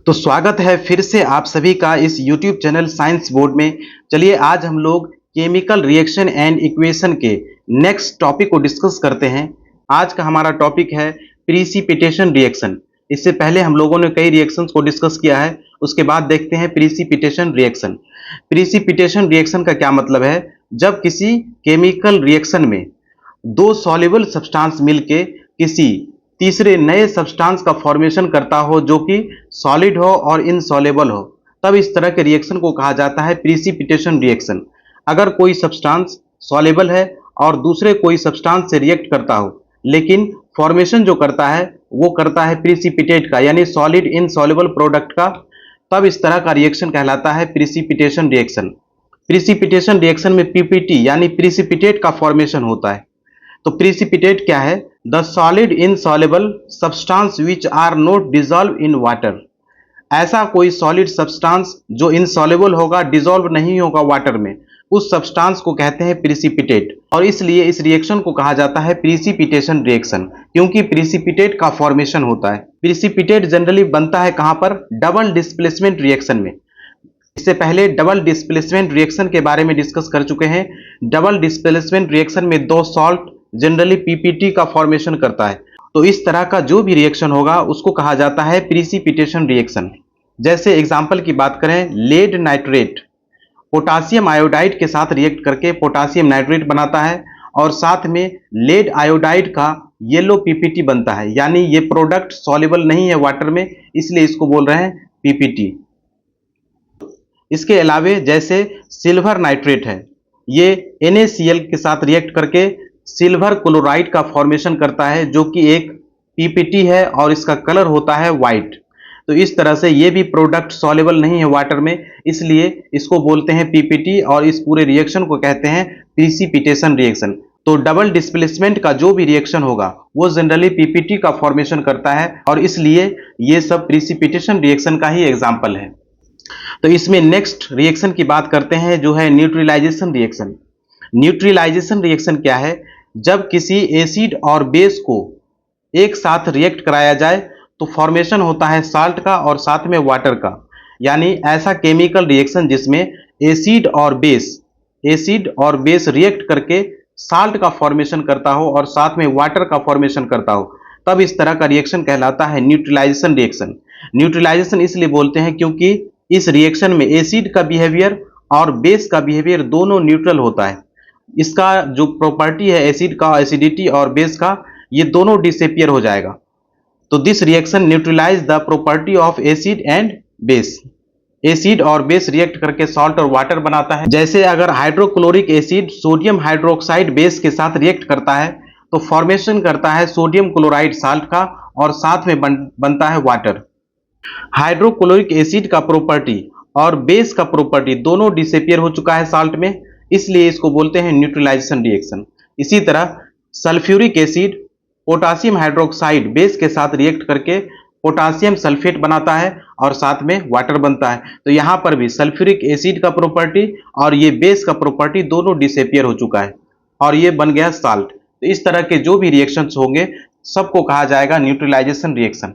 तो स्वागत है फिर से आप सभी का इस YouTube चैनल साइंस बोर्ड में। चलिए आज हम लोग केमिकल रिएक्शन एंड इक्वेशन के नेक्स्ट टॉपिक को डिस्कस करते हैं। आज का हमारा टॉपिक है प्रीसिपिटेशन रिएक्शन। इससे पहले हम लोगों ने कई रिएक्शंस को डिस्कस किया है, उसके बाद देखते हैं प्रीसिपिटेशन रिएक्शन। प्रीसिपिटेशन रिएक्शन का क्या मतलब है? जब किसी केमिकल रिएक्शन में दो सॉल्युबल सब्सटेंस मिलके किसी तीसरे नए सब्सटेंस का फॉर्मेशन करता हो जो कि सॉलिड हो और इनसॉल्युबल हो, तब इस तरह के रिएक्शन को कहा जाता है प्रीसिपिटेशन रिएक्शन। अगर कोई सब्सटेंस सॉल्युबल है और दूसरे कोई सब्सटेंस से रिएक्ट करता हो, लेकिन फॉर्मेशन जो करता है वो करता है प्रीसिपिटेट का, यानी सॉलिड इनसॉल्युबल प्रोडक्ट का, तब इस तरह का रिएक्शन कहलाता है प्रीसिपिटेशन रिएक्शन। प्रीसिपिटेशन रिएक्शन में पीपीटी यानी प्रीसिपिटेट का फॉर्मेशन होता है। तो प्रीसिपिटेट क्या है? The solid insoluble substance which are not dissolve in water. ऐसा कोई सॉलिड सब्सटेंस जो इनसॉल्युबल होगा, डिजॉल्व नहीं होगा वाटर में, उस सब्सटेंस को कहते हैं प्रीसिपिटेट। और इसलिए इस रिएक्शन को कहा जाता है प्रीसिपिटेशन रिएक्शन, क्योंकि प्रीसिपिटेट का फॉर्मेशन होता है। प्रीसिपिटेट जनरली बनता है कहां पर? डबल डिस्प्लेसमेंट रिएक्शन में। इससे पहले डबल डिस्प्लेसमेंट रिएक्शन के बारे में डिस्कस कर चुके हैं। डबल डिस्प्लेसमेंट रिएक्शन में दो सॉल्ट जनरली पीपीटी का फॉर्मेशन करता है। तो इस तरह का जो भी रिएक्शन होगा उसको कहा जाता है प्रीसिपिटेशन रिएक्शन। जैसे एग्जांपल की बात करें, लेड नाइट्रेट पोटासियम आयोडाइड के साथ रिएक्ट करके पोटासियम नाइट्रेट बनाता है, और साथ में लेड आयोडाइड का येलो पीपीटी बनता है, यानी ये प्रोडक्ट सॉल्युबल नहीं है वाटर में, इसलिए इसको बोल रहे हैं पीपीटी। इसके अलावे जैसे सिल्वर नाइट्रेट है, ये NaCl के साथ रिएक्ट करके सिल्वर क्लोराइड का फॉर्मेशन करता है, जो कि एक पीपीटी है और इसका कलर होता है वाइट। तो इस तरह से ये भी प्रोडक्ट सॉल्युबल नहीं है वाटर में, इसलिए इसको बोलते हैं पीपीटी, और इस पूरे रिएक्शन को कहते हैं प्रीसिपिटेशन रिएक्शन। तो डबल डिस्प्लेसमेंट का जो भी रिएक्शन होगा वो जनरली पीपीटी का फॉर्मेशन करता है, और इसलिए ये सब प्रीसिपिटेशन रिएक्शन का ही एग्जाम्पल है। तो इसमें नेक्स्ट रिएक्शन की बात करते हैं, जो है न्यूट्रलाइजेशन रिएक्शन। न्यूट्रलाइजेशन रिएक्शन क्या है? जब किसी एसिड और बेस को एक साथ रिएक्ट कराया जाए तो फॉर्मेशन होता है साल्ट का और साथ में वाटर का, यानी ऐसा केमिकल रिएक्शन जिसमें एसिड और बेस रिएक्ट करके साल्ट का फॉर्मेशन करता हो और साथ में वाटर का फॉर्मेशन करता हो, तब इस तरह का रिएक्शन कहलाता है न्यूट्रलाइजेशन रिएक्शन। न्यूट्रलाइजेशन इसलिए बोलते हैं क्योंकि इस रिएक्शन में एसिड का बिहेवियर और बेस का बिहेवियर दोनों न्यूट्रल होता है। इसका जो प्रॉपर्टी है एसिड का, एसिडिटी और बेस का, ये दोनों डिसअपियर हो जाएगा। तो this reaction neutralize the property of acid and base. Acid और बेस रिएक्ट करके सॉल्ट और वाटर बनाता है। जैसे अगर hydrochloric acid sodium hydroxide base के साथ रिएक्ट करता है तो फॉर्मेशन करता है सोडियम क्लोराइड साल्ट का, और साथ में बनता है वाटर। हाइड्रोक्लोरिक एसिड का प्रॉपर्टी और बेस का प्रॉपर्टी दोनों डिसअपियर हो चुका है साल्ट में, इसलिए इसको बोलते हैं न्यूट्रलाइजेशन रिएक्शन। इसी तरह sulphuric acid potassium hydroxide base के साथ रिएक्ट करके पोटासियम सल्फेट बनाता है और साथ में वाटर बनता है। तो यहां पर भी सल्फ्यूरिक एसिड का प्रॉपर्टी और ये बेस का प्रॉपर्टी दोनों डिसअपियर हो चुका है और ये बन गया साल्ट। तो इस तरह के जो भी रिएक्शंस होंगे सबको कहा जाएगा न्यूट्रलाइजेशन रिएक्शन।